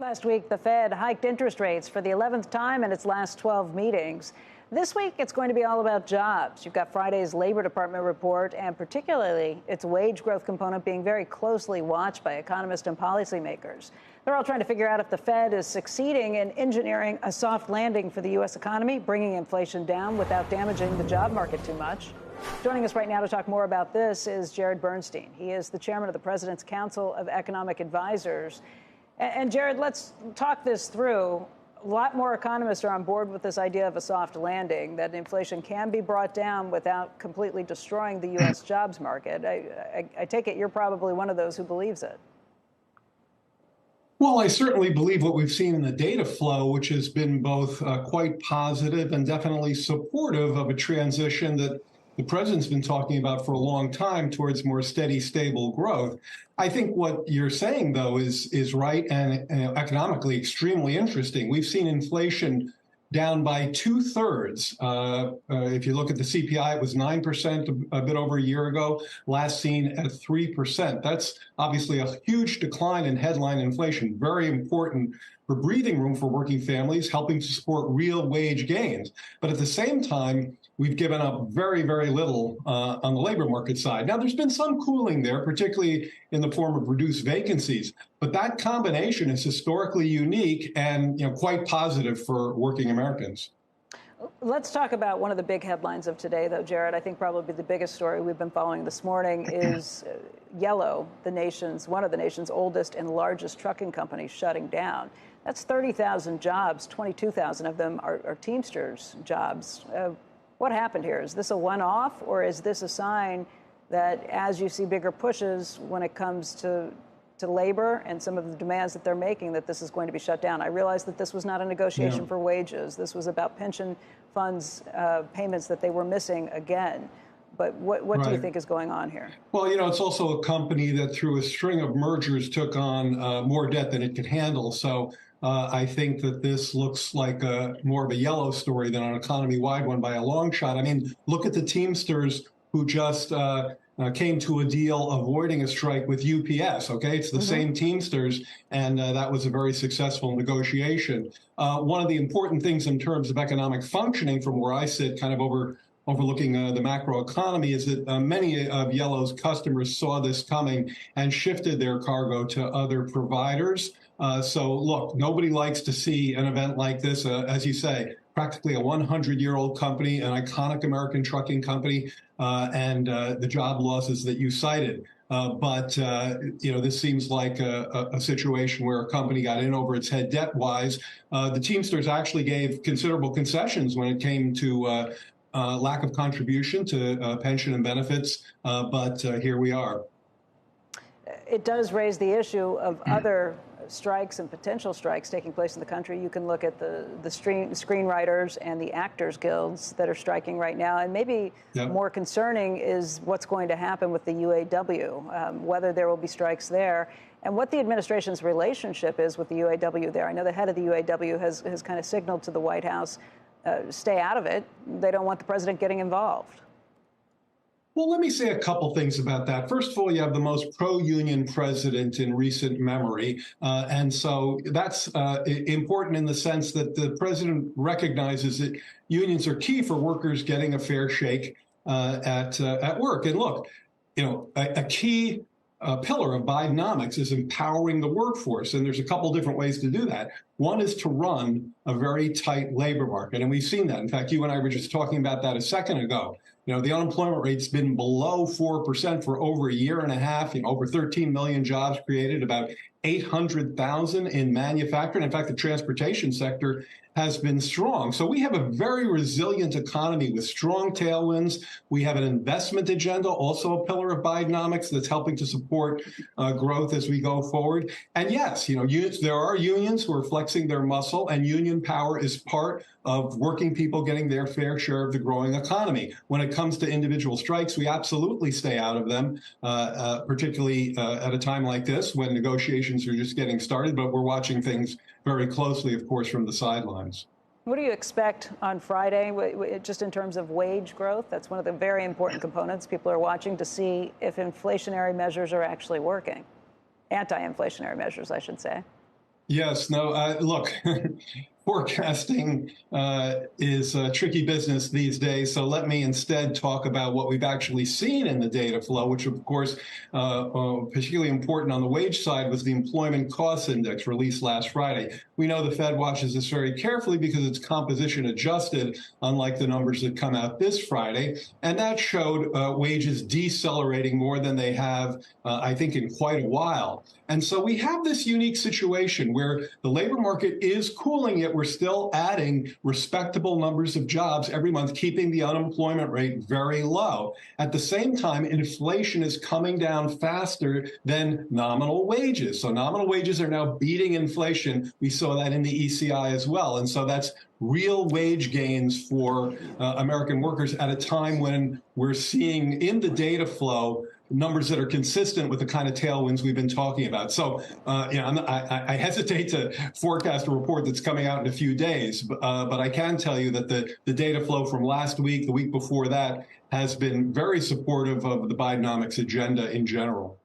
Last week, the Fed hiked interest rates for the 11th time in its last 12 meetings. This week, it's going to be all about jobs. You've got Friday's Labor Department report, and particularly its wage growth component being very closely watched by economists and policymakers. They're all trying to figure out if the Fed is succeeding in engineering a soft landing for the U.S. economy, bringing inflation down without damaging the job market too much. Joining us right now to talk more about this is Jared Bernstein. He is the chairman of the President's Council of Economic Advisors. And Jared, let's talk this through. A lot more economists are on board with this idea of a soft landing, that inflation can be brought down without completely destroying the U.S. jobs market. I take it you're probably one of those who believes it. Well, I certainly believe what we've seen in the data flow, which has been both quite positive and definitely supportive of a transition that the president's been talking about for a long time towards more steady, stable growth. I think what you're saying, though, is right and economically extremely interesting. We've seen inflation down by 2/3. If you look at the CPI, it was 9% a bit over a year ago, last seen at 3%. That's obviously a huge decline in headline inflation, very important for breathing room for working families, helping to support real wage gains. But at the same time, we've given up very, very little on the labor market side. Now, there's been some cooling there, particularly in the form of reduced vacancies. But that combination is historically unique and quite positive for working Americans. Let's talk about one of the big headlines of today, though, Jared. I think probably the biggest story we've been following this morning is Yellow, one of the nation's oldest and largest trucking companies, shutting down. That's 30,000 jobs. 22,000 of them are Teamsters jobs. What happened here? Is this a one-off, or is this a sign that as you see bigger pushes when it comes to labor and some of the demands that they're making, that this is going to be shut down? I realize that this was not a negotiation for wages. This was about pension funds payments that they were missing again. But what do you think is going on here? Well, it's also a company that through a string of mergers took on more debt than it could handle. So I think that this looks like more of a Yellow story than an economy-wide one by a long shot. I mean, look at the Teamsters who just came to a deal avoiding a strike with UPS, okay? It's the same Teamsters, and that was a very successful negotiation. One of the important things in terms of economic functioning from where I sit, kind of overlooking the macro economy, is that many of Yellow's customers saw this coming and shifted their cargo to other providers. So look, nobody likes to see an event like this, as you say, practically a 100-year-old company, an iconic American trucking company, and the job losses that you cited. But this seems like a situation where a company got in over its head debt-wise. The Teamsters actually gave considerable concessions when it came to lack of contribution to pension and benefits, but here we are. It does raise the issue of other strikes and potential strikes taking place in the country. You can look at the screenwriters and the actors guilds that are striking right now. And maybe more concerning is what's going to happen with the UAW, whether there will be strikes there, and what the administration's relationship is with the UAW there. I know the head of the UAW has kind of signaled to the White House, stay out of it. They don't want the president getting involved. Well, let me say a couple things about that. First of all, you have the most pro-union president in recent memory. And so that's important in the sense that the president recognizes that unions are key for workers getting a fair shake at work. And look, a key pillar of Bidenomics is empowering the workforce. And there's a couple different ways to do that. One is to run a very tight labor market. And we've seen that. In fact, you and I were just talking about that a second ago. The unemployment rate's been below 4% for over a year and a half, over 13 million jobs created, about 800,000 in manufacturing. In fact, the transportation sector has been strong. So we have a very resilient economy with strong tailwinds. We have an investment agenda, also a pillar of Bidenomics that's helping to support growth as we go forward. And yes, there are unions who are flexing their muscle, and union power is part of working people getting their fair share of the growing economy. When it comes to individual strikes, we absolutely stay out of them, particularly at a time like this when negotiations are just getting started. But we're watching things very closely, of course, from the sidelines. What do you expect on Friday, just in terms of wage growth? That's one of the very important components people are watching to see if inflationary measures are actually working. Anti-inflationary measures, I should say. Yes, no, look, forecasting is a tricky business these days. So let me instead talk about what we've actually seen in the data flow, which of course, particularly important on the wage side was the employment cost index released last Friday. We know the Fed watches this very carefully because it's composition adjusted, unlike the numbers that come out this Friday. And that showed wages decelerating more than they have, I think, in quite a while. And so we have this unique situation where the labor market is cooling, yet we're still adding respectable numbers of jobs every month, keeping the unemployment rate very low. At the same time, inflation is coming down faster than nominal wages. So nominal wages are now beating inflation. We saw that in the ECI as well. And so that's real wage gains for American workers at a time when we're seeing in the data flow numbers that are consistent with the kind of tailwinds we've been talking about. So, I hesitate to forecast a report that's coming out in a few days, but I can tell you that the data flow from last week, the week before that, has been very supportive of the Bidenomics agenda in general.